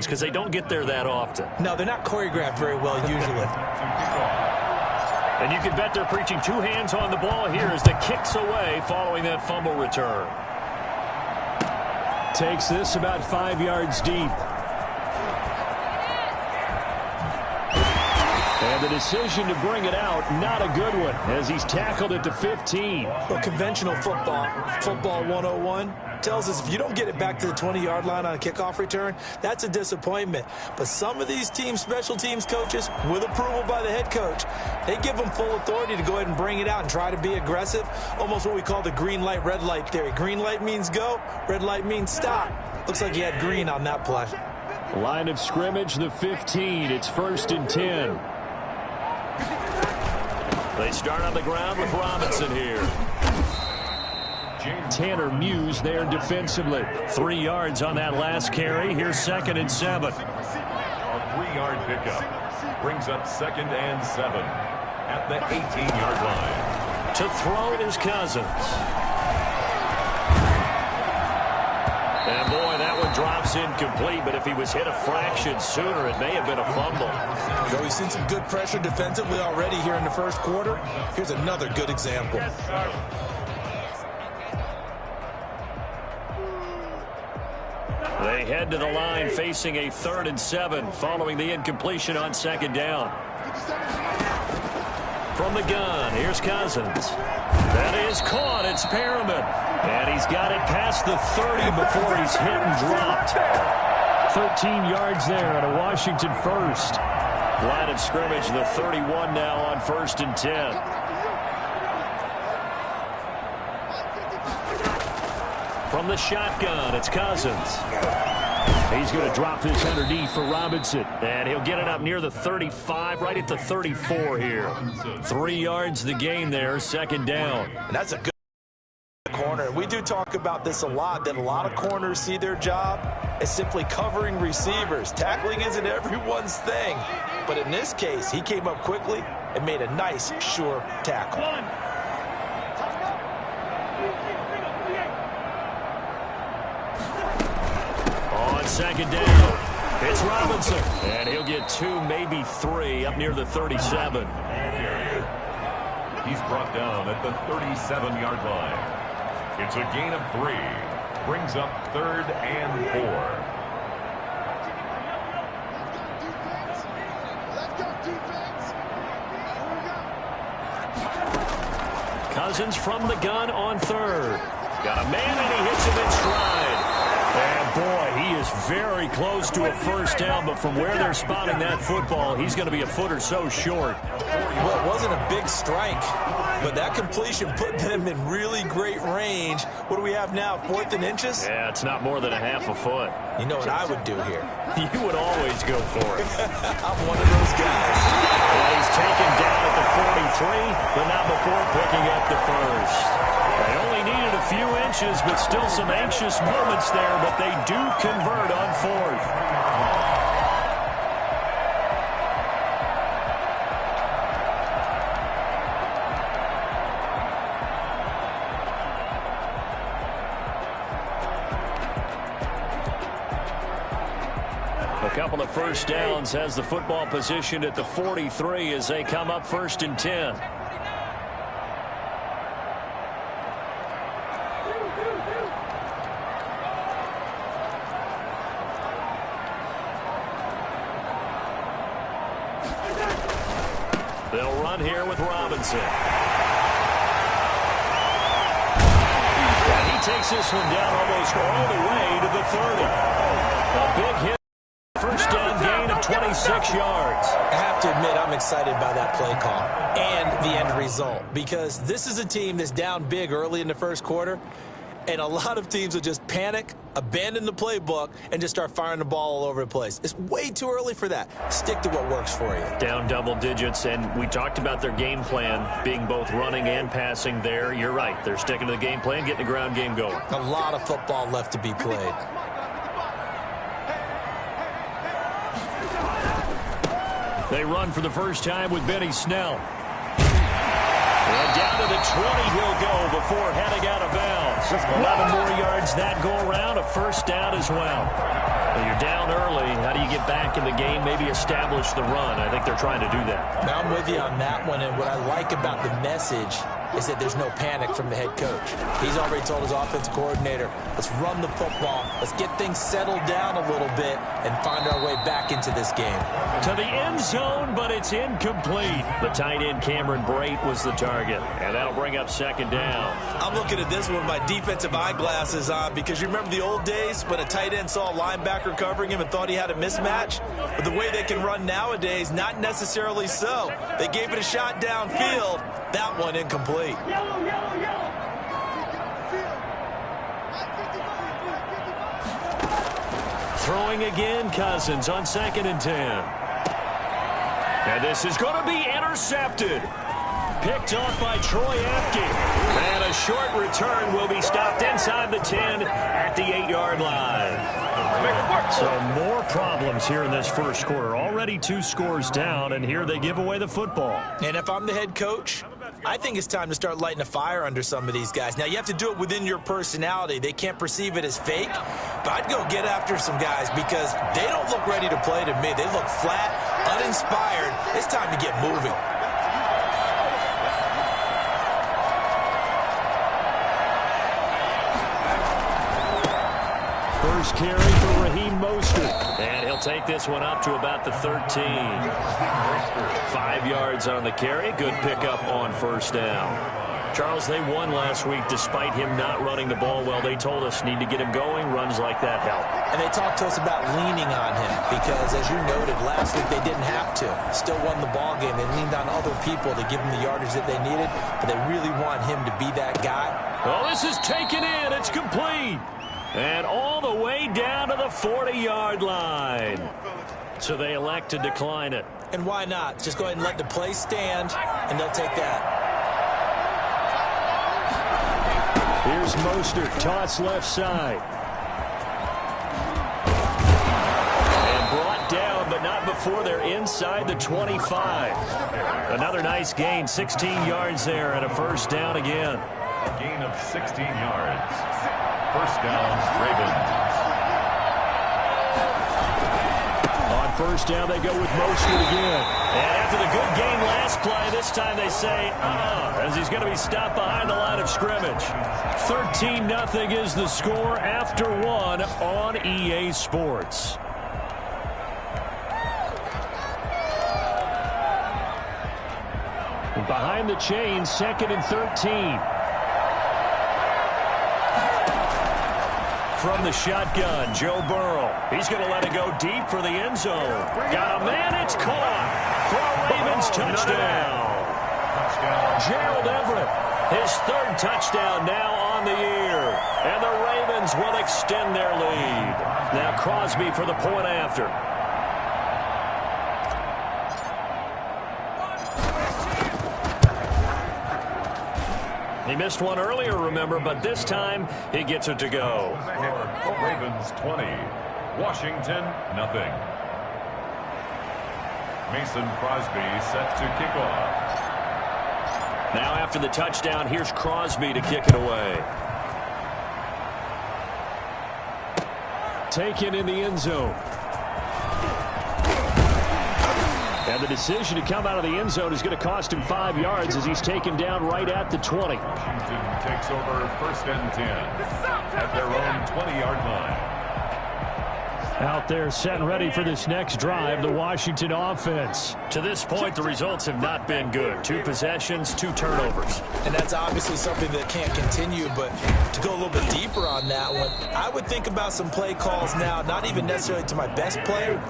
routines because they don't get there that often. No, they're not choreographed very well usually. And you can bet they're preaching two hands on the ball here as the kick's away following that fumble return. Takes this about 5 yards deep. And the decision to bring it out, not a good one, as he's tackled at the 15. Well, conventional football 101, tells us if you don't get it back to the 20-yard line on a kickoff return, that's a disappointment. But some of these teams, special teams coaches, with approval by the head coach, they give them full authority to go ahead and bring it out and try to be aggressive, almost what we call the green light, red light theory. Green light means go, red light means stop. Looks like he had green on that play. Line of scrimmage, the 15. It's 1st and 10. They start on the ground with Robinson here. Tanner Muse there defensively. 3 yards on that last carry. Here's 2nd and 7. A 3-yard pickup brings up 2nd and 7 at the 18-yard line. To throw is Cousins. And boy, that one drops incomplete, but if he was hit a fraction sooner, it may have been a fumble. So we've seen some good pressure defensively already here in the first quarter. Here's another good example. They head to the line facing a 3rd and 7 following the incompletion on 2nd down. From the gun, here's Cousins. That is caught. It's Perriman. And he's got it past the 30 before he's hit and dropped. 13 yards there at a Washington first. Line of scrimmage, the 31 now on 1st and 10. From the shotgun, it's Cousins. He's going to drop this underneath for Robinson. And he'll get it up near the 35, right at the 34 here. 3 yards the gain there, 2nd down. And that's a good corner. We do talk about this a lot, that a lot of corners see their job as simply covering receivers. Tackling isn't everyone's thing. But in this case, he came up quickly and made a nice, sure tackle. On 2nd down, it's Robinson. And he'll get 2, maybe 3, up near the 37. He's brought down at the 37-yard line. It's a gain of 3. Brings up 3rd and 4. Cousins from the gun on 3rd. Got a man, and he hits him in stride. And boy, he is very close to a first down, but from where they're spotting that football, he's going to be a foot or so short. Well, it wasn't a big strike, but that completion put them in really great range. What do we have now, 4th and inches? Yeah, it's not more than a half a foot. You know what I would do here? You would always go for it. I'm one of those guys. Well, he's taken down at the 43, but not before picking up the first. They only needed a few inches, but still some anxious moments there, but they do convert on 4th. A couple of first downs has the football positioned at the 43 as they come up 1st and 10. They'll run here with Robinson. And he takes this one down almost all the way to the 30. A big hit. First down gain of 26 yards. I have to admit, I'm excited by that play call and the end result, because this is a team that's down big early in the first quarter, and a lot of teams will just panic, abandon the playbook, and just start firing the ball all over the place. It's way too early for that. Stick to what works for you. Down double digits, and we talked about their game plan being both running and passing there. You're right. They're sticking to the game plan, getting the ground game going. A lot of football left to be played. They run for the first time with Benny Snell. And down to the 20 he'll go before heading out of bounds. 11 more yards that go around, a first down as well. When you're down early, how do in the game, maybe establish the run. I think they're trying to do that. Now I'm with you on that one, and what I like about the message is that there's no panic from the head coach. He's already told his offensive coordinator, let's run the football, let's get things settled down a little bit and find our way back into this game. To the end zone, but it's incomplete. The tight end Cameron Brate was the target, and that'll bring up second down. I'm looking at this one with my defensive eyeglasses on because you remember the old days when a tight end saw a linebacker covering him and thought he had a mismatch? But the way they can run nowadays, not necessarily so. They gave it a shot downfield. That one incomplete. Throwing again, Cousins on 2nd and 10. And this is going to be intercepted. Picked off by Troy Apke. And a short return will be stopped inside the 10 at the 8-yard line. So more problems here in this first quarter. Already 2 scores down, and here they give away the football. And if I'm the head coach, I think it's time to start lighting a fire under some of these guys. Now, you have to do it within your personality. They can't perceive it as fake. But I'd go get after some guys because they don't look ready to play to me. They look flat, uninspired. It's time to get moving. First carry for Raheem Mostert. And he'll take this one up to about the 13. 5 yards on the carry. Good pickup on first down. Charles, they won last week despite him not running the ball well. They told us need to get him going. Runs like that help. And they talked to us about leaning on him because, as you noted, last week they didn't have to. Still won the ball game. They leaned on other people to give them the yardage that they needed, but they really want him to be that guy. Well, this is taken in. It's complete. And all the way down to the 40-yard line. So they elect to decline it. And why not? Just go ahead and let the play stand, and they'll take that. Here's Mostert, toss left side. And brought down, but not before they're inside the 25. Another nice gain, 16 yards there, and a first down again. A gain of 16 yards. First down, Ravens. On first down, they go with Mostert again. And after the good game last play, this time they say, as he's going to be stopped behind the line of scrimmage. 13-0 is the score after 1 on EA Sports. Behind the chains, 2nd and 13. From the shotgun, Joe Burrow. He's going to let it go deep for the end zone. Got a man, it's caught for a Ravens touchdown. Gerald Everett, his 3rd touchdown now on the year. And the Ravens will extend their lead. Now Crosby for the point after. He missed one earlier, remember, but this time he gets it to go. Ravens 20, Washington nothing. Mason Crosby set to kick off. Now after the touchdown, here's Crosby to kick it away. Taken in the end zone. And the decision to come out of the end zone is going to cost him 5 yards as he's taken down right at the 20. Washington takes over 1st and 10 at their own 20-yard line. Out there set and ready for this next drive, the Washington offense. To this point, the results have not been good. 2 possessions, 2 turnovers. And that's obviously something that can't continue, but to go a little bit deeper on that one, I would think about some play calls now, not even necessarily to my best player,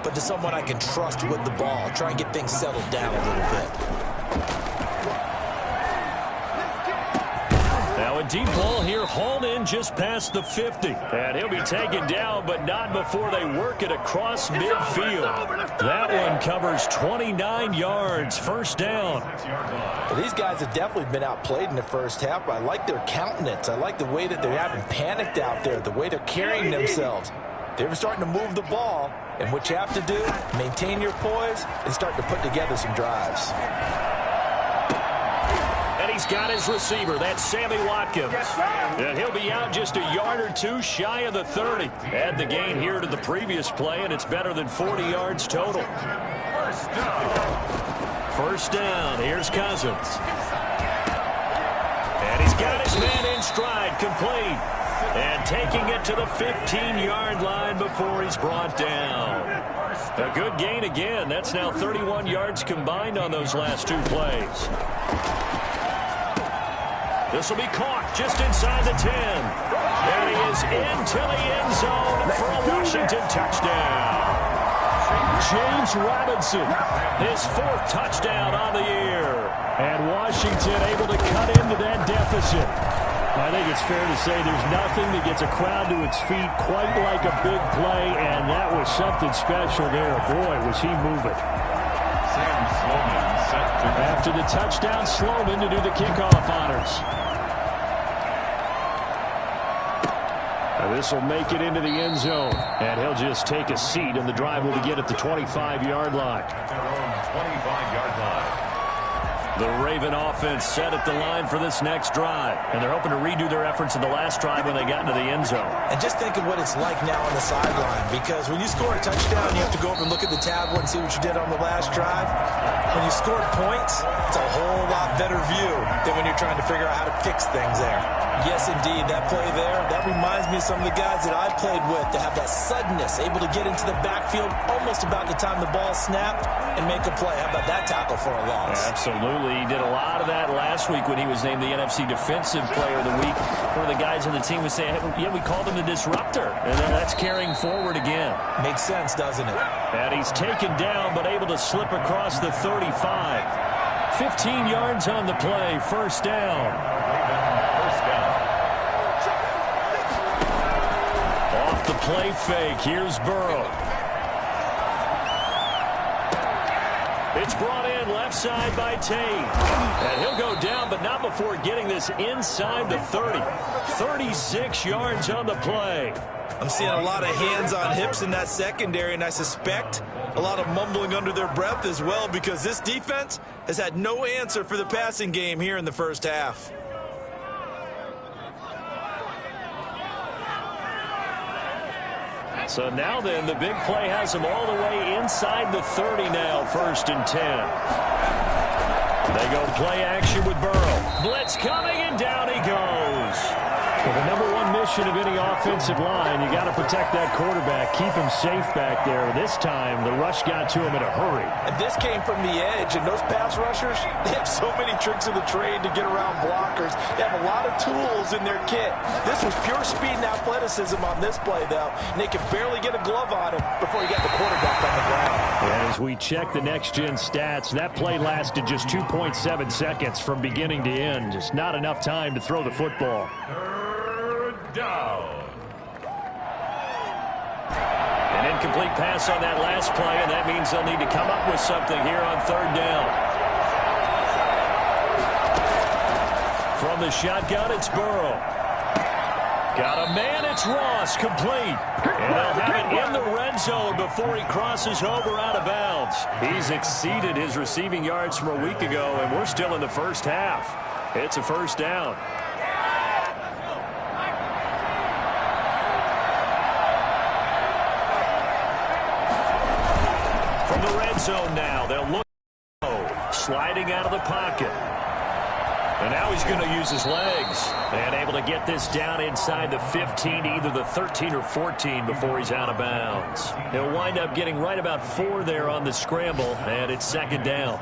but to someone I can trust with the ball. Try and get things settled down a little bit. Now a deep ball here, hauled in just past the 50. And he'll be taken down, but not before they work it across midfield. That one covers 29 yards, first down. Well, these guys have definitely been outplayed in the first half. I like their countenance. I like the way that they haven't panicked out there, the way they're carrying themselves. They're starting to move the ball, and what you have to do, maintain your poise and start to put together some drives. And And he's got his receiver. That's Sammy Watkins. And he'll be out just a yard or two shy of the 30. Add the gain here to the previous play, and it's better than 40 yards total. First down. Here's Cousins. And he's got his man in stride, complete. And taking it to the 15-yard line before he's brought down. A good gain again. That's now 31 yards combined on those last two plays. This will be caught just inside the 10. There he is into the end zone for a Washington touchdown. James Robinson, his 4th touchdown on the year. And Washington able to cut into that deficit. I think it's fair to say there's nothing that gets a crowd to its feet quite like a big play, and that was something special there. Boy, was he moving. Sam Sloman set to... After the touchdown, Sloman to do the kickoff honors. This will make it into the end zone, and he'll just take a seat, and the drive will begin at the 25-yard line. At their own 25-yard line. The Raven offense set at the line for this next drive, and they're hoping to redo their efforts in the last drive when they got into the end zone. And just think of what it's like now on the sideline, because when you score a touchdown, you have to go over and look at the tablet and see what you did on the last drive. When you score points, it's a whole lot better view than when you're trying to figure out how to fix things there. Yes, indeed, that play there, that reminds me of some of the guys that I played with to have that suddenness, able to get into the backfield almost about the time the ball snapped and make a play. How about that tackle for a loss? Absolutely. He did a lot of that last week when he was named the NFC Defensive Player of the Week. One of the guys on the team was saying, hey, yeah, we called him the disruptor. And then that's carrying forward again. Makes sense, doesn't it? And he's taken down but able to slip across the 35. 15 yards on the play. First down. Off the play fake. Here's Burrow. It's brought in left side by Tate. And he'll go down, but not before getting this inside the 30. 36 yards on the play. I'm seeing a lot of hands on hips in that secondary, and I suspect a lot of mumbling under their breath as well, because this defense has had no answer for the passing game here in the first half. So now then, the big play has him all the way inside the 30 now, 1st and 10. They go play action with Burrow. Blitz coming, and down he goes. Well, the number one mission of any offensive line, you got to protect that quarterback, keep him safe back there. This time, the rush got to him in a hurry. And this came from the edge, and those pass rushers, they have so many tricks of the trade to get around blockers. They have a lot of tools in their kit. This was pure speed and athleticism on this play, though, and they could barely get a glove on him before he got the quarterback on the ground. And as we check the next-gen stats, that play lasted just 2.7 seconds from beginning to end. Just not enough time to throw the football. Down. An incomplete pass on that last play, and that means they'll need to come up with something here on 3rd down. From the shotgun, it's Burrow. Got a man, it's Ross, complete. And they'll have it in the red zone before he crosses over out of bounds. He's exceeded his receiving yards from a week ago, and we're still in the first half. It's a first down. From the red zone now, they'll look sliding out of the pocket. And now he's going to use his legs. And able to get this down inside the 15, either the 13 or 14 before he's out of bounds. He'll wind up getting right about 4 there on the scramble, and it's 2nd down.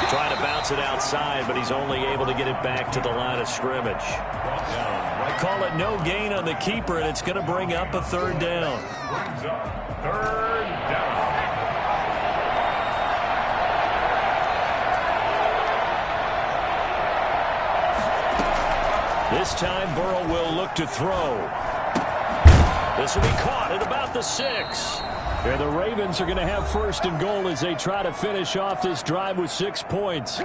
Trying to bounce it outside, but he's only able to get it back to the line of scrimmage. I call it no gain on the keeper, and it's going to bring up a 3rd down. Brings up 3rd down. This time, Burrow will look to throw. This will be caught at about the 6. And the Ravens are going to have 1st and goal as they try to finish off this drive with 6 points.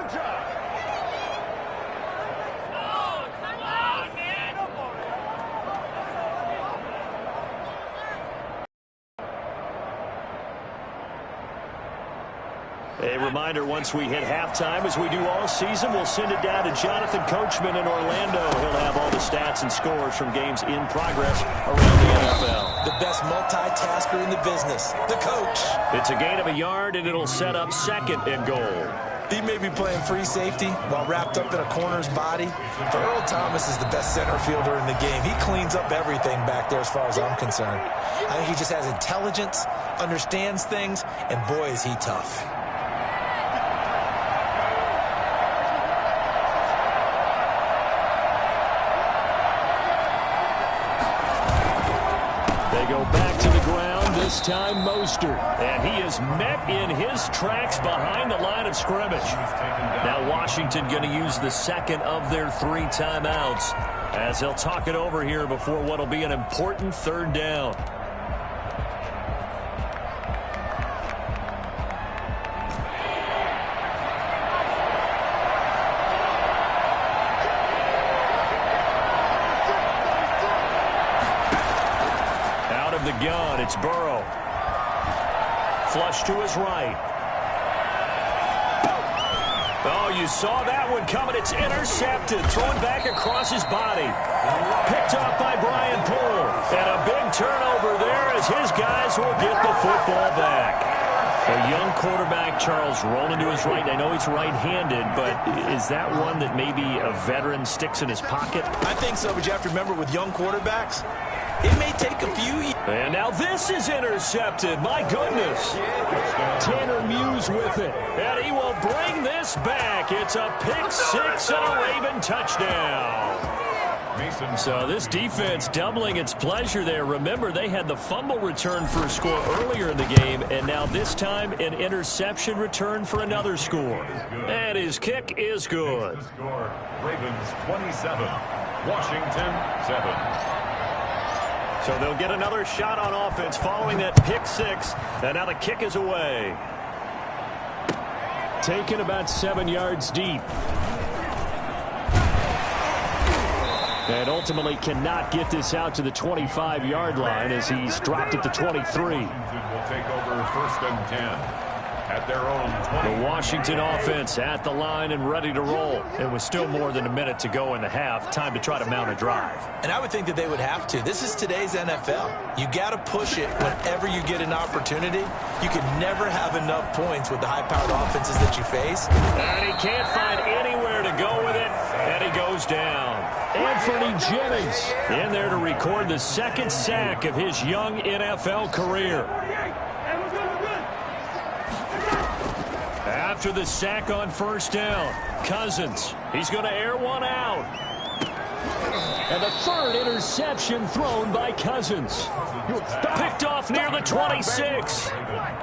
reminder once we hit halftime, as we do all season, we'll send it down to Jonathan Coachman in Orlando. He'll have all the stats and scores from games in progress around the NFL. The best multitasker in the business, the coach. It's a gain of a yard, and it'll set up 2nd and goal. He may be playing free safety while wrapped up in a corner's body, but Earl Thomas is the best center fielder in the game. He cleans up everything back there as far as I'm concerned. I think he just has intelligence, understands things, and boy, is he tough. They go back to the ground, this time Mostert. And he is met in his tracks behind the line of scrimmage. Now Washington going to use the 2nd of their 3 timeouts as they'll talk it over here before what will be an important 3rd down. The gun, it's Burrow. Flush to his right. Oh, you saw that one coming. It's intercepted. Thrown back across his body. Picked off by Brian Poole. And a big turnover there as his guys will get the football back. A young quarterback, Charles, rolling to his right. I know he's right-handed, but is that one that maybe a veteran sticks in his pocket? I think so, but you have to remember with young quarterbacks, it may take a few years. And now this is intercepted. My goodness. Tanner Muse with it. And he will bring this back. It's a pick-6 and a Raven touchdown. So this defense doubling its pleasure there. Remember, they had the fumble return for a score earlier in the game, and now this time an interception return for another score. And his kick is good. Ravens 27, Washington 7. So they'll get another shot on offense following that pick-6, and now the kick is away. Taken about 7 yards deep. And ultimately cannot get this out to the 25-yard line as he's dropped at the 23. Will take over 1st and 10. At their own 20. The Washington offense at the line and ready to roll. It was still more than a minute to go in the half. Time to try to mount a drive. And I would think that they would have to. This is today's NFL. You got to push it whenever you get an opportunity. You can never have enough points with the high-powered offenses that you face. And he can't find anywhere to go with it, and he goes down. Anthony Jennings in there to record the 2nd sack of his young NFL career. After the sack on 1st down, Cousins, he's going to air one out. And the 3rd interception thrown by Cousins. Picked off near the 26.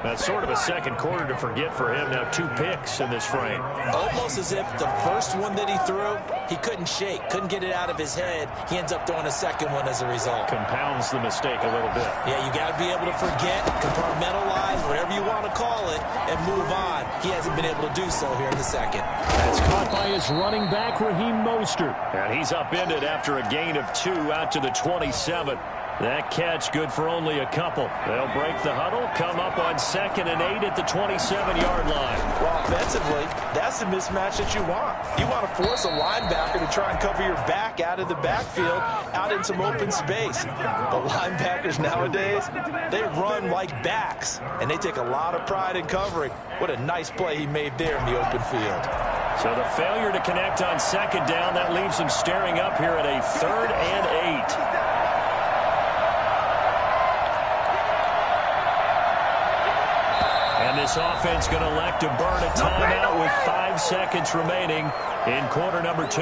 That's sort of a 2nd quarter to forget for him. Now 2 picks in this frame. Almost as if the first one that he threw, he couldn't shake, couldn't get it out of his head. He ends up throwing a 2nd one as a result. Compounds the mistake a little bit. Yeah, you got to be able to forget, compartmentalize, whatever you want to call it, and move on. He hasn't been able to do so here in the 2nd. That's caught by his running back, Raheem Mostert. And he's upended after a gain of 2 out to the 27. That catch good for only a couple. They'll break the huddle, come up on 2nd and 8 at the 27-yard line. Well, offensively, that's the mismatch that you want. You want to force a linebacker to try and cover your back out of the backfield, out in some open space. The linebackers nowadays, they run like backs, and they take a lot of pride in covering. What a nice play he made there in the open field. So the failure to connect on 2nd down, that leaves him staring up here at a 3rd and 8. And this offense going to elect to burn a timeout with 5 seconds remaining in quarter number 2.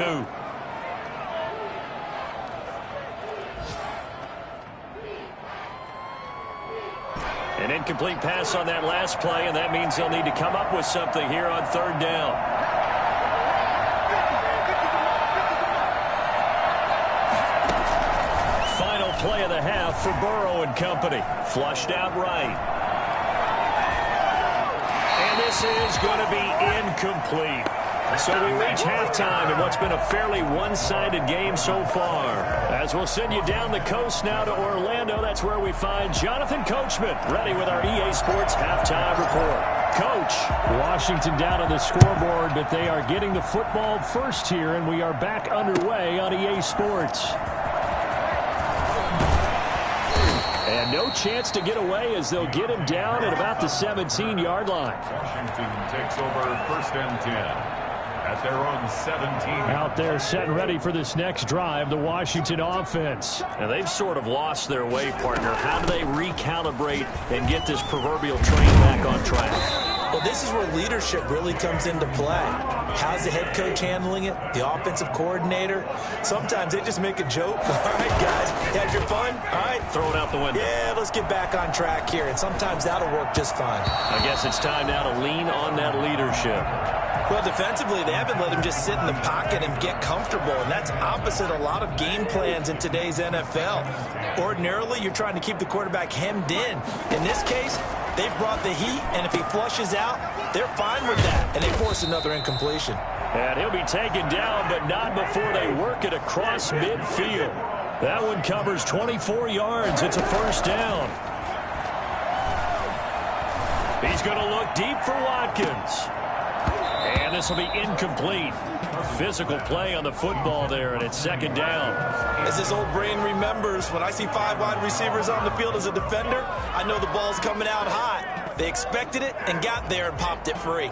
An incomplete pass on that last play, and that means they'll need to come up with something here on 3rd down. Final play of the half for Burrow and company. Flushed out right. And this is going to be incomplete. So we reach halftime in what's been a fairly one-sided game so far. As we'll send you down the coast now to Orlando, that's where we find Jonathan Coachman ready with our EA Sports Halftime Report. coach. Washington down on the scoreboard, but they are getting the football first here, and we are back underway on EA Sports. And no chance to get away as they'll get him down at about the 17-yard line. Washington takes over 1st and 10 at their own 17. Out there set and ready for this next drive, the Washington offense. And they've sort of lost their way, partner. How do they recalibrate and get this proverbial train back on track? Well, this is where leadership really comes into play. How's the head coach handling it? The offensive coordinator? Sometimes they just make a joke. All right, guys, had your fun? All right. Throw it out the window. Yeah, let's get back on track here. And sometimes that'll work just fine. I guess it's time now to lean on that leadership. Well, defensively, they haven't let him just sit in the pocket and get comfortable, and that's opposite a lot of game plans in today's NFL. Ordinarily, you're trying to keep the quarterback hemmed in. In this case, they've brought the heat, and if he flushes out, they're fine with that, and they force another incompletion. And he'll be taken down, but not before they work it across midfield. That one covers 24 yards. It's a 1st down. He's going to look deep for Watkins. And this will be incomplete. Physical play on the football there, and it's 2nd down. As his old brain remembers, when I see 5 wide receivers on the field as a defender, I know the ball's coming out hot. They expected it and got there and popped it free.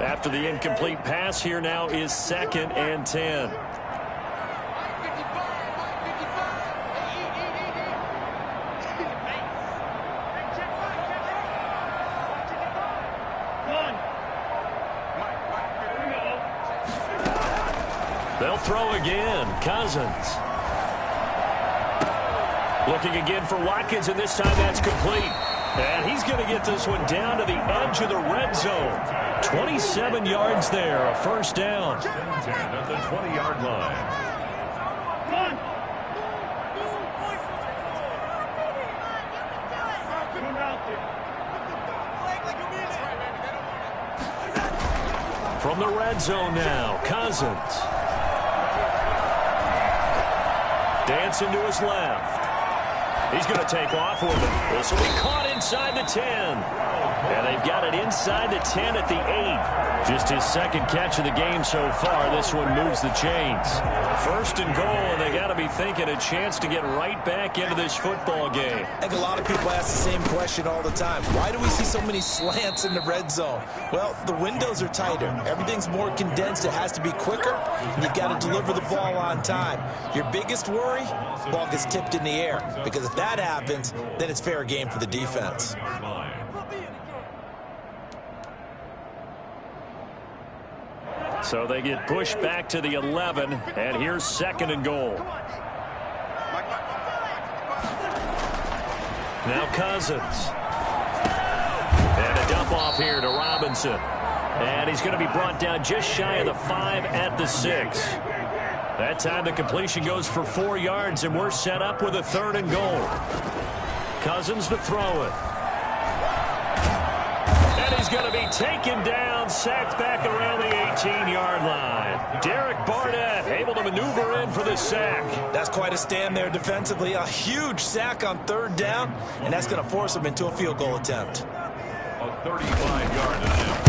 After the incomplete pass, here now is 2nd and 10. They'll throw again. Cousins. Looking again for Watkins, and this time that's complete. And he's going to get this one down to the edge of the red zone. 27 yards there, a 1st down. 10 at the 20-yard line. From the red zone now, Cousins. Dancing to his left. He's going to take off with it. This will be caught inside the 10. And they've got it inside the 10 at the 8. Just his 2nd catch of the game so far. This one moves the chains. 1st and goal, and they got to be thinking a chance to get right back into this football game. I think a lot of people ask the same question all the time. Why do we see so many slants in the red zone? Well, the windows are tighter. Everything's more condensed. It has to be quicker, and you've got to deliver the ball on time. Your biggest worry? Ball gets tipped in the air, because if that happens, then it's fair game for the defense. So they get pushed back to the 11, and here's 2nd and goal. Now Cousins. And a dump off here to Robinson. And he's going to be brought down just shy of the 5 at the 6. That time the completion goes for 4 yards, and we're set up with a 3rd and goal. Cousins to throw it. And he's going to be taken down, sacked back around the 18-yard line. Derek Barnett able to maneuver in for the sack. That's quite a stand there defensively. A huge sack on 3rd down, and that's going to force him into a field goal attempt. A 35-yard attempt.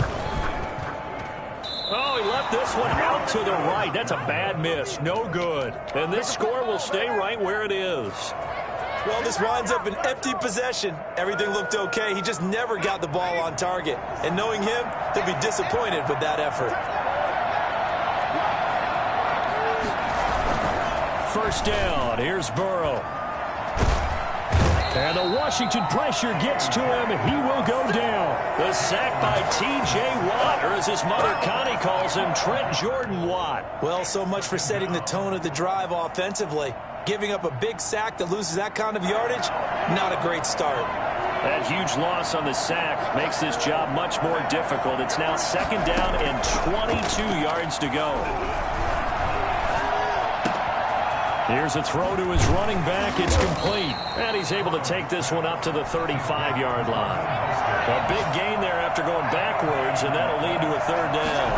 Oh, he left this one out to the right. That's a bad miss. No good. And this score will stay right where it is. Well, this winds up an empty possession. Everything looked okay. He just never got the ball on target. And knowing him, they'll be disappointed with that effort. 1st down. Here's Burrow. And the Washington pressure gets to him. He will go down. The sack by T.J. Watt, or as his mother Connie calls him, Trent Jordan Watt. Well, so much for setting the tone of the drive offensively. Giving up a big sack that loses that kind of yardage, not a great start. That huge loss on the sack makes this job much more difficult. It's now 2nd down and 22 yards to go. Here's a throw to his running back. It's complete. And he's able to take this one up to the 35-yard line. A big gain there after going backwards, and that'll lead to a 3rd down.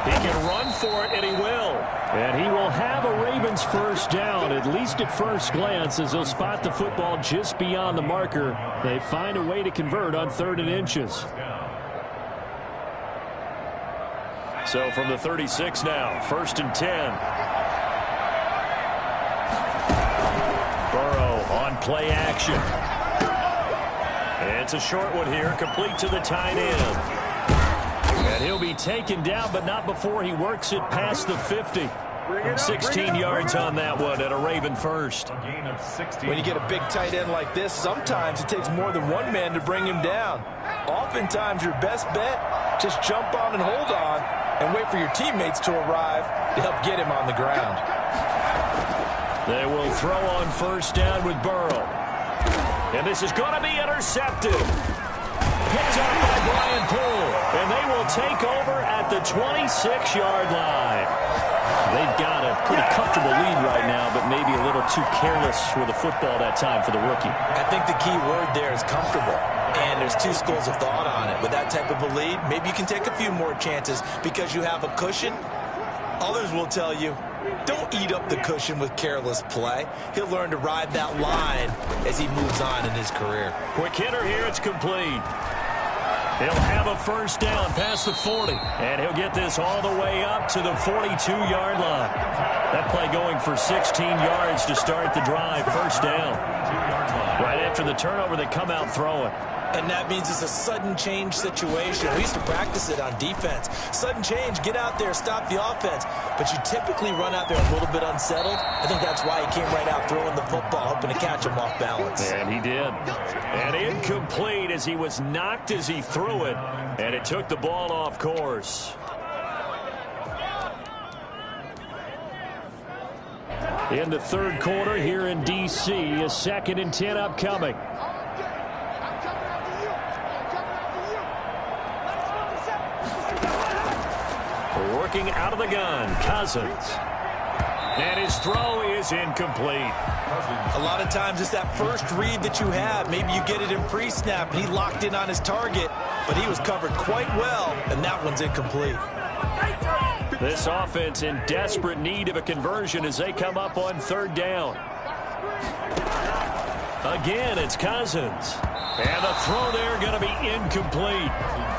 He can run for it, and he will. And he will have a Ravens first down, at least at first glance, as he'll spot the football just beyond the marker. They find a way to convert on 3rd and inches. So from the 36 now, 1st and 10. Burrow on play action. And it's a short one here, complete to the tight end. And he'll be taken down, but not before he works it past the 50. 16 yards on that one and a Raven first. When you get a big tight end like this, sometimes it takes more than one man to bring him down. Oftentimes, your best bet, just jump on and hold on and wait for your teammates to arrive to help get him on the ground. They will throw on 1st down with Burrow. And this is going to be intercepted. Picked up by Brian Poole. And they will take over at the 26-yard line. They've got a pretty comfortable lead right now, but maybe a little too careless with the football that time for the rookie. I think the key word there is comfortable. And there's two schools of thought on it. With that type of a lead, maybe you can take a few more chances because you have a cushion. Others will tell you, don't eat up the cushion with careless play. He'll learn to ride that line as he moves on in his career. Quick hitter here, it's complete. He'll have a 1st down past the 40. And he'll get this all the way up to the 42-yard line. That play going for 16 yards to start the drive. 1st down. Right after the turnover, they come out throwing. And that means it's a sudden change situation. We used to practice it on defense. Sudden change, get out there, stop the offense. But you typically run out there a little bit unsettled. I think that's why he came right out throwing the football, hoping to catch him off balance. And he did. And incomplete as he was knocked as he threw it. And it took the ball off course. In the 3rd quarter here in D.C., a 2nd and 10 upcoming. Working out of the gun, Cousins. And his throw is incomplete. A lot of times it's that first read that you have. Maybe you get it in pre-snap, and he locked in on his target, but he was covered quite well, and that one's incomplete. This offense in desperate need of a conversion as they come up on 3rd down. Again, it's Cousins. And the throw there going to be incomplete.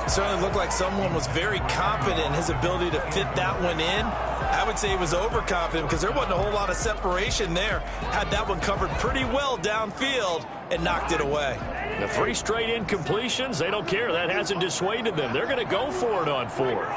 It certainly looked like someone was very confident in his ability to fit that one in. I would say he was overconfident because there wasn't a whole lot of separation there. Had that one covered pretty well downfield and knocked it away. The 3 straight incompletions, they don't care. That hasn't dissuaded them. They're going to go for it on 4th.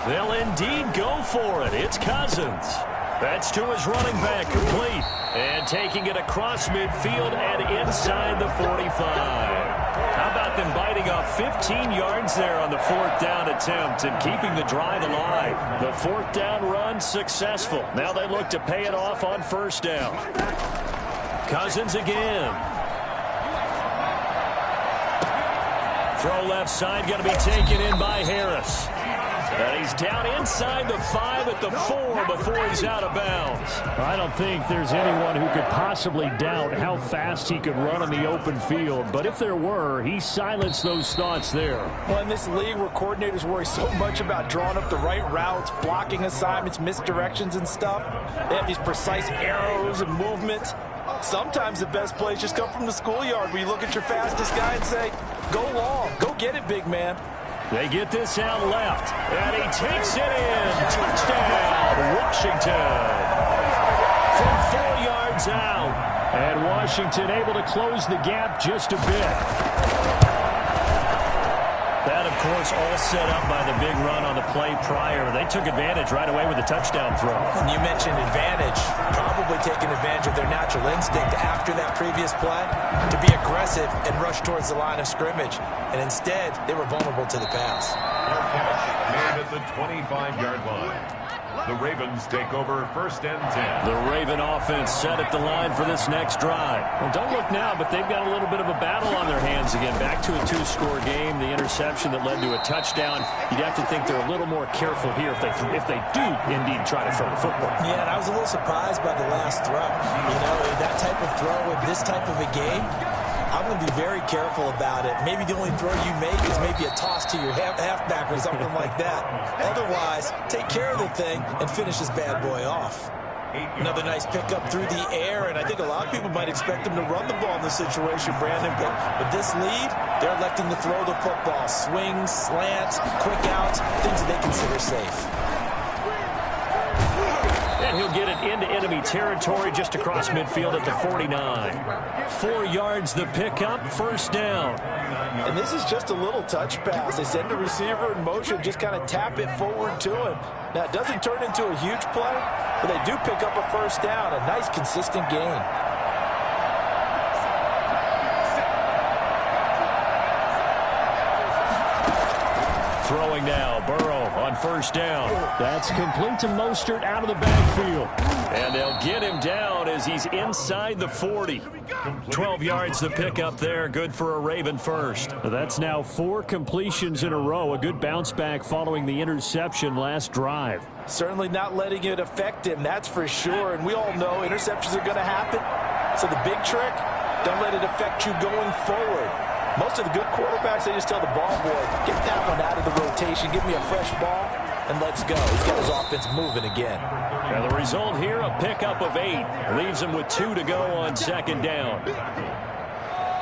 They'll indeed go for it. It's Cousins. That's to his running back, complete. And taking it across midfield and inside the 45. How about them biting off 15 yards there on the 4th down attempt and keeping the drive alive? The 4th down run successful. Now they look to pay it off on 1st down. Cousins again. Throw left side, going to be taken in by Harris. And he's down inside the 5 at the 4 before he's out of bounds. I don't think there's anyone who could possibly doubt how fast he could run on the open field. But if there were, he silenced those thoughts there. Well, in this league where coordinators worry so much about drawing up the right routes, blocking assignments, misdirections and stuff, they have these precise arrows and movements. Sometimes the best plays just come from the schoolyard where you look at your fastest guy and say, go long, go get it, big man. They get this out left, and he takes it in. Touchdown, Washington. From 4 yards out, and Washington able to close the gap just a bit. That, of course, all set up by the big run on the play prior. They took advantage right away with the touchdown throw. And you mentioned advantage, probably taking advantage of their natural instinct after that previous play to be aggressive and rush towards the line of scrimmage. And instead, they were vulnerable to the pass. Made at the 25-yard line. The Ravens take over 1st and 10. The Raven offense set at the line for this next drive. Well, don't look now, but they've got a little bit of a battle on their hands again. Back to a 2-score game. The interception that led to a touchdown. You'd have to think they're a little more careful here if they do indeed try to throw the football. Yeah, and I was a little surprised by the last throw. You know, that type of throw in this type of a game, I'm going to be very careful about it. Maybe the only throw you make is maybe a toss to your halfback or something like that. Otherwise, take care of the thing and finish this bad boy off. Another nice pickup through the air, and I think a lot of people might expect him to run the ball in this situation, Brandon, but with this lead, they're electing to throw the football. Swings, slants, quick outs, things that they consider safe. And he'll get it into enemy territory just across midfield at the 49. 4 yards the pickup, first down. And this is just a little touch pass. They send the receiver in motion, just kind of tap it forward to him. Now, it doesn't turn into a huge play, but they do pick up a first down, a nice, consistent gain. Throwing now, Burrow on first down. That's complete to Mostert out of the backfield. And they'll get him down as he's inside the 40. 12 yards the pickup there, good for a Raven first. That's now 4 completions in a row, a good bounce back following the interception last drive. Certainly not letting it affect him, that's for sure. And we all know interceptions are going to happen. So the big trick, don't let it affect you going forward. Most of the good quarterbacks, they just tell the ball boy, get that one out of the rotation, give me a fresh ball, and let's go. He's got his offense moving again. Now the result here, a pickup of 8. Leaves him with 2 to go on second down.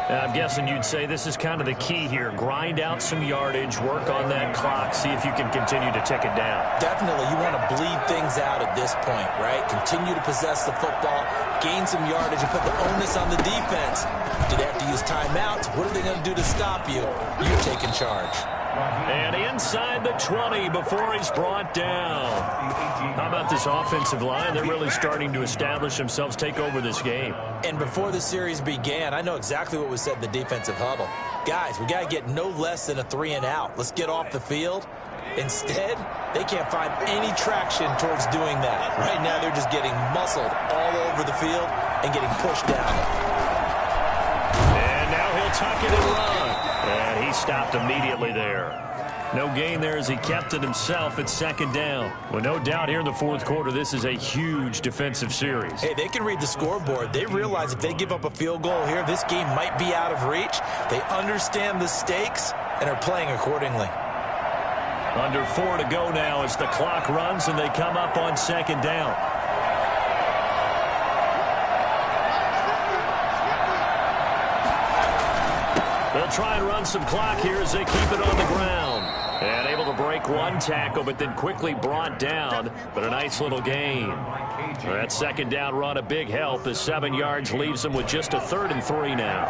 I'm guessing you'd say this is kind of the key here. Grind out some yardage, work on that clock, see if you can continue to tick it down. Definitely, you want to bleed things out at this point, right? Continue to possess the football, gain some yardage, and put the onus on the defense. Do they have to use timeouts? What are they going to do to stop you? You're taking charge. And inside the 20 before he's brought down. How about this offensive line? They're really starting to establish themselves, take over this game. And before the series began, I know exactly what was said in the defensive huddle. Guys, we got to get no less than a 3 and out. Let's get off the field. Instead, they can't find any traction towards doing that. Right now, they're just getting muscled all over the field and getting pushed down. And now he'll tuck it and run. And he stopped immediately there. No gain there as he kept it himself at second down. Well, no doubt here in the fourth quarter, this is a huge defensive series. Hey, they can read the scoreboard. They realize if they give up a field goal here, this game might be out of reach. They understand the stakes and are playing accordingly. Under 4 to go now as the clock runs and they come up on second down. They'll try and run some clock here as they keep it on the ground. And able to break one tackle, but then quickly brought down. But a nice little gain. That second down run, a big help as 7 yards leaves them with just a 3rd and 3 now.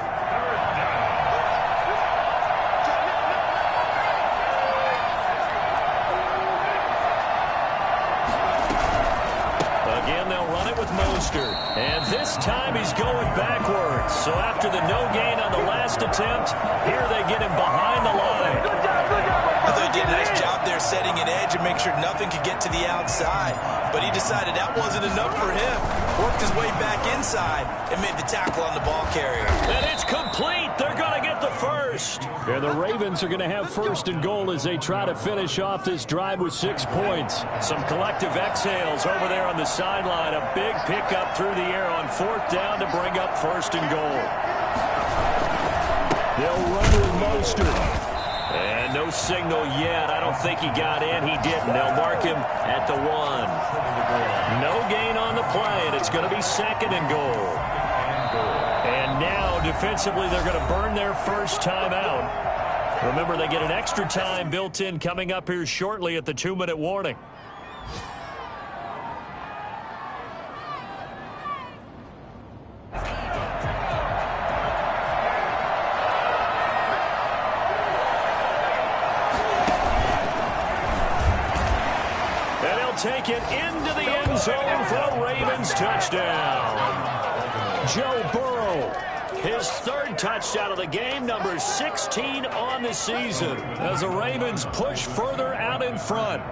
Again, they'll run it with Mostert. And this time he's going backwards. So after the no gain on the last attempt, here they get him behind the line. I thought he did a nice job there setting an edge and make sure nothing could get to the outside. But he decided that wasn't enough for him. Worked his way back inside and made the tackle on the ball carrier. And it's complete. They're going to get the first. And the Ravens are going to have 1st and goal as they try to finish off this drive with 6 points. Some collective exhales over there on the sideline. A big pickup through the air on 4th down to bring up 1st and goal. They'll run with Mostert. And no signal yet. I don't think he got in. He didn't. They'll mark him at the 1. No gain on the play, and it's going to be 2nd and goal. And now, defensively, they're going to burn their first time out. Remember, they get an extra time built in coming up here shortly at the 2-minute warning. Take it into the end zone for a Ravens touchdown. Joe Burrow, his 3rd touchdown of the game, number 16 on the season, as the Ravens push further out in front.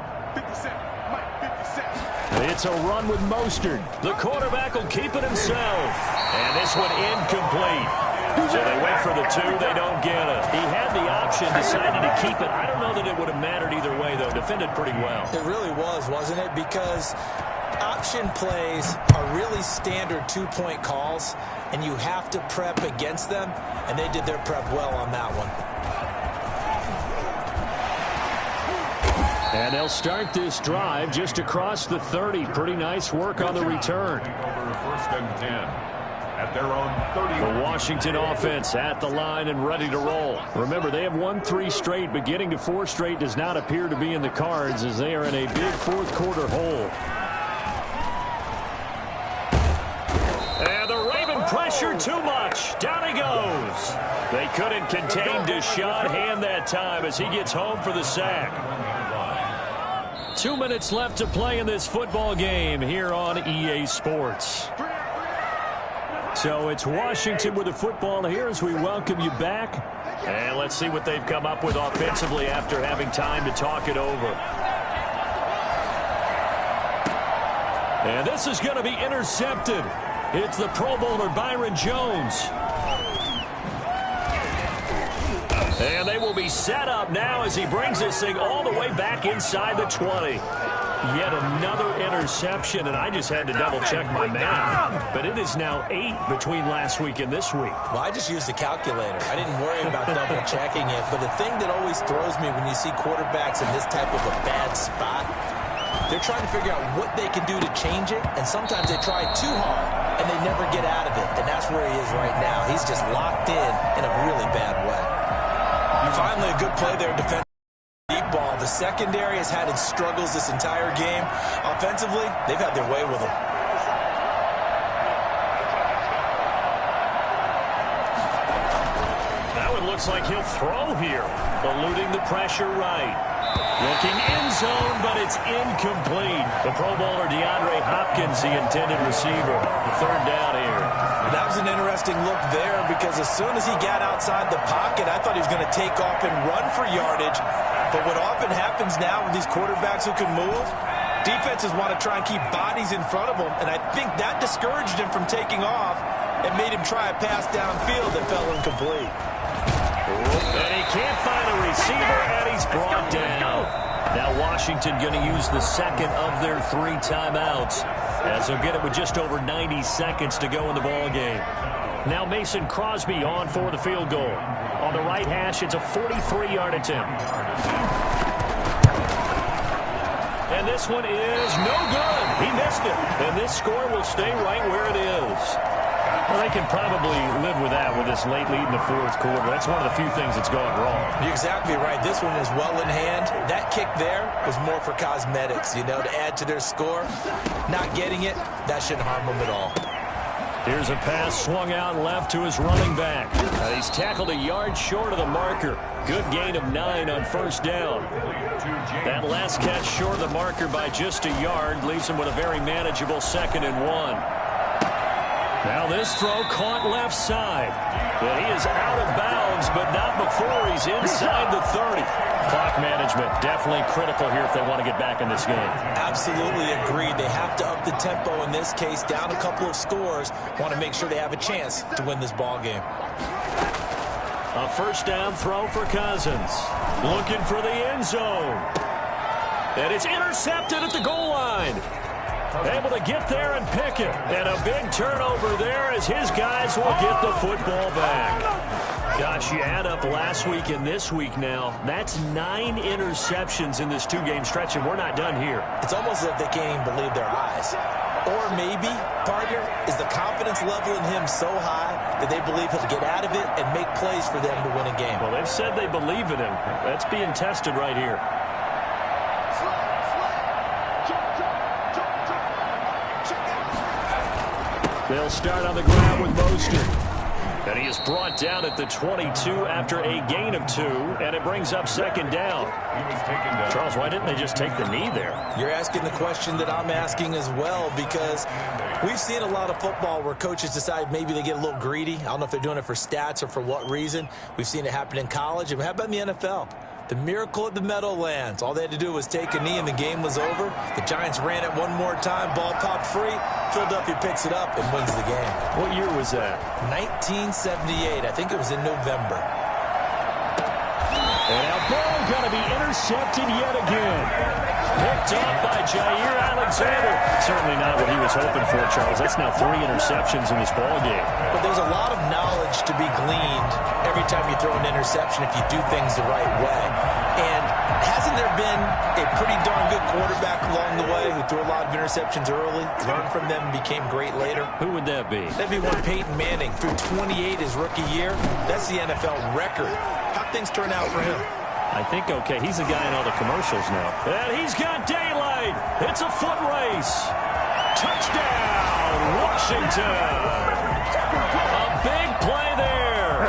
It's a run with Mostert. The quarterback will keep it himself. And this one incomplete. So they wait for the 2, they don't get it. He had the option, decided to keep it. I don't know that it would have mattered either way, though. Defended pretty well. It really was, wasn't it? Because Option plays are really standard two-point calls, and you have to prep against them, and they did their prep well on that one. And they'll start this drive just across the 30. Pretty nice work on the return. First and 10 at their own 30. The Washington offense at the line and ready to roll. Remember, they have won 3 straight, but getting to 4 straight does not appear to be in the cards as they are in a big fourth quarter hole. And the Raven pressure too much. Down he goes. They couldn't contain Deshaun Hand that time as he gets home for the sack. 2 minutes left to play in this football game here on EA Sports. So it's Washington with the football here as we welcome you back. And let's see what they've come up with offensively after having time to talk it over. And this is going to be intercepted. It's the Pro Bowler Byron Jones. And they will be set up now as he brings this thing all the way back inside the 20. Yet another interception, and I just had to double-check my math. But it is now 8 between last week and this week. Well, I just used a calculator. I didn't worry about double-checking it. But the thing that always throws me when you see quarterbacks in this type of a bad spot, they're trying to figure out what they can do to change it, and sometimes they try too hard, and they never get out of it. And that's where he is right now. He's just locked in a really bad way. Finally, a good play there defensively. Deep ball. The secondary has had its struggles this entire game. Offensively, they've had their way with them. That one looks like he'll throw here. Eluding the pressure right. Looking end zone, but it's incomplete. The Pro Bowler DeAndre Hopkins, the intended receiver. Third down here. That was an interesting look there because as soon as he got outside the pocket, I thought he was going to take off and run for yardage. But what often happens now with these quarterbacks who can move, defenses want to try and keep bodies in front of them, and I think that discouraged him from taking off and made him try a pass downfield that fell incomplete. And he can't find a receiver, and he's brought down. Now Washington going to use the second of their 3 timeouts as they'll get it with just over 90 seconds to go in the ball game. Now Mason Crosby on for the field goal. On the right hash, it's a 43-yard attempt. And this one is no good. He missed it. And this score will stay right where it is. Well, they can probably live with that with this late lead in the fourth quarter. That's one of the few things that's gone wrong. You're exactly right. This one was well in hand. That kick there was more for cosmetics, to add to their score. Not getting it, that shouldn't harm them at all. Here's a pass swung out left to his running back. He's tackled a yard short of the marker. Good gain of 9 on first down. That last catch short of the marker by just a yard leaves him with a very manageable 2nd and 1. Now this throw caught left side. But he is out of bounds, but not before he's inside the 30. Clock management definitely critical here if they want to get back in this game. Absolutely agreed. They have to up the tempo in this case, down a couple of scores. Want to make sure they have a chance to win this ball game. A first down throw for Cousins. Looking for the end zone. And it's intercepted at the goal line. Able to get there and pick it. And a big turnover there as his guys will get the football back. Gosh, you add up last week and this week now. That's 9 interceptions in this 2-game stretch, and we're not done here. It's almost as if they can't even believe their eyes. Or maybe, partner, is the confidence level in him so high that they believe he'll get out of it and make plays for them to win a game. Well, they've said they believe in him. That's being tested right here. They'll start on the ground with Mostert. And he is brought down at the 22 after a gain of 2, and it brings up 2nd down. Charles, why didn't they just take the knee there? You're asking the question that I'm asking as well, because we've seen a lot of football where coaches decide maybe they get a little greedy. I don't know if they're doing it for stats or for what reason. We've seen it happen in college. And how about in the NFL? The miracle at the Meadowlands. All they had to do was take a knee and the game was over. The Giants ran it one more time. Ball popped free. Philadelphia picks it up and wins the game. What year was that? 1978. I think it was in November. And now ball going to be intercepted yet again. Picked off by Jair Alexander. Certainly not what he was hoping for, Charles. That's now 3 interceptions in this ballgame. But there's a lot of knowledge to be gleaned every time you throw an interception if you do things the right way. And hasn't there been a pretty darn good quarterback along the way who threw a lot of interceptions early, learned from them, and became great later? Who would that be? That'd be one Peyton Manning. Threw 28 his rookie year. That's the NFL record. How'd things turn out for him? I think, okay, he's the guy in all the commercials now. And he's got daylight. It's a foot race. Touchdown, Washington. A big play there.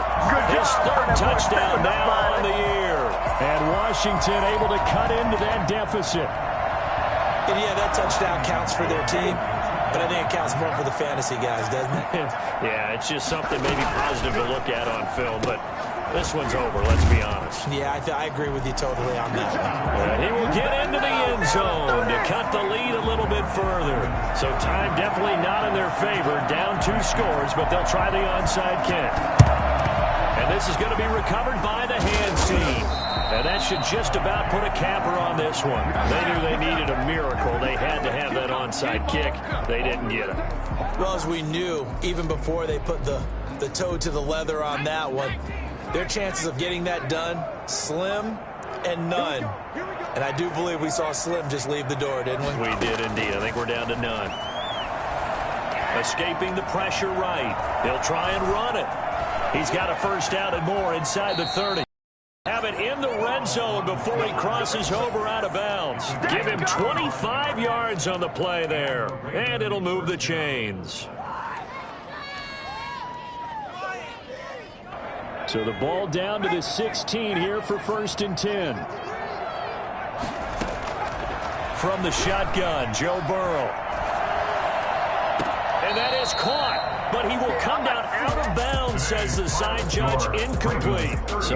His 3rd touchdown now on the year. And Washington able to cut into that deficit. And yeah, that touchdown counts for their team. But I think it counts more for the fantasy guys, doesn't it? Yeah, it's just something maybe positive to look at on film. But this one's over, let's be honest. Yeah, I agree with you totally on that one. And he will get into the end zone to cut the lead a little bit further. So time definitely not in their favor. Down 2 scores, but they'll try the onside kick. And this is going to be recovered by the hands team. And that should just about put a capper on this one. They knew they needed a miracle. They had to have that onside kick. They didn't get it. Well, as we knew, even before they put the toe to the leather on that one, their chances of getting that done, slim and none. And I do believe we saw Slim just leave the door, didn't we? We did indeed. I think we're down to none. Escaping the pressure right. They'll try and run it. He's got a first down and more inside the 30. Have it in the red zone before he crosses over out of bounds. Give him 25 yards on the play there. And it'll move the chains. So the ball down to the 16 here for 1st and 10. From the shotgun, Joe Burrow. And that is caught. But he will come down out of bounds, says the side judge, incomplete. So